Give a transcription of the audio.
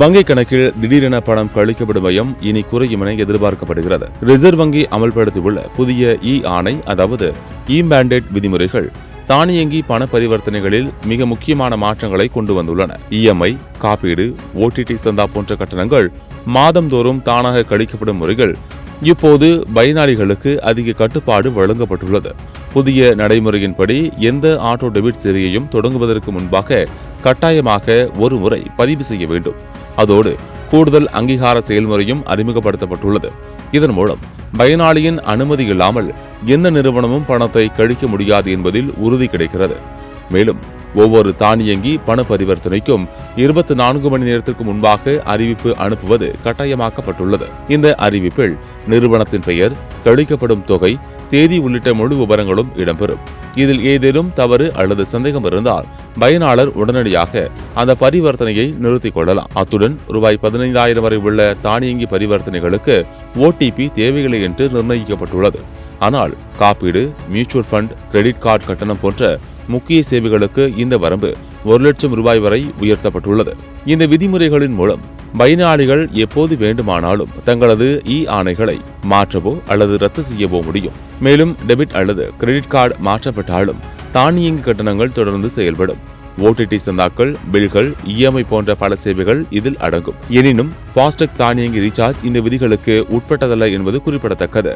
வங்கிக் கணக்கில் திடீரென பணம் கழிக்கப்படும் பயம் இனி குறையும் என எதிர்பார்க்கப்படுகிறது. ரிசர்வ் வங்கி அமல்படுத்தியுள்ள புதிய ஆணை, அதாவது மேண்டேட் விதிமுறைகள் தானியங்கி பண பரிவர்த்தனைகளில் மிக முக்கியமான மாற்றங்களை கொண்டு வந்துள்ளன. இஎம்ஐ, காப்பீடு, ஓடிடி சந்தா போன்ற கட்டணங்கள் மாதந்தோறும் தானாக கழிக்கப்படும் முறைகள் இப்போது பயனாளிகளுக்கு அதிக கட்டுப்பாடு வழங்கப்பட்டுள்ளது. புதிய நடைமுறையின்படி எந்த ஆட்டோ டெபிட் சேவையையும் தொடங்குவதற்கு முன்பாக கட்டாயமாக ஒரு முறை பதிவு செய்ய வேண்டும். அதோடு கூடுதல் அங்கீகார செயல்முறையும் அறிமுகப்படுத்தப்பட்டுள்ளது. இதன் மூலம் பயனாளியின் அனுமதி இல்லாமல் எந்த நிறுவனமும் பணத்தை கழிக்க முடியாது என்பதில் உறுதி கிடைக்கிறது. மேலும் ஒவ்வொரு தானியங்கி பண பரிவர்த்தனைக்கும் 24 மணி நேரத்திற்கு முன்பாக அறிவிப்பு அனுப்புவது கட்டாயமாக்கப்பட்டுள்ளது. இந்த அறிவிப்பில் நிறுவனத்தின் பெயர், கழிக்கப்படும் தொகை, தேதி உள்ளிட்ட முழு விவரங்களும் இடம்பெறும். இதில் ஏதேனும் தவறு அல்லது சந்தேகம் இருந்தால் பயனாளர் உடனடியாக அந்த பரிவர்த்தனையை நிறுத்திக் கொள்ளலாம். அத்துடன் ரூபாய் 15,000 வரை உள்ள தானியங்கி பரிவர்த்தனைகளுக்கு ஓடிபி தேவையில்லை என்று நிர்ணயிக்கப்பட்டுள்ளது. ஆனால் காப்பீடு, மியூச்சுவல் ஃபண்ட், கிரெடிட் கார்டு கட்டணம் போன்ற முக்கிய சேவைகளுக்கு இந்த வரம்பு 1 லட்சம் ரூபாய் வரை உயர்த்தப்பட்டுள்ளது. இந்த விதிமுறைகளின் மூலம் பயனாளிகள் எப்போது வேண்டுமானாலும் தங்களது ஆணைகளை மாற்றவோ அல்லது ரத்து செய்யவோ முடியும். மேலும் டெபிட் அல்லது கிரெடிட் கார்டு மாற்றப்பட்டாலும் தானியங்கி கட்டணங்கள் தொடர்ந்து செயல்படும். ஓடிடி சந்தாக்கள், பில்கள், இஎம்ஐ போன்ற பல சேவைகள் இதில் அடங்கும். எனினும் ஃபாஸ்டேக் தானியங்கி ரீசார்ஜ் இந்த விதிகளுக்கு உட்பட்டதல்ல என்பது குறிப்பிடத்தக்கது.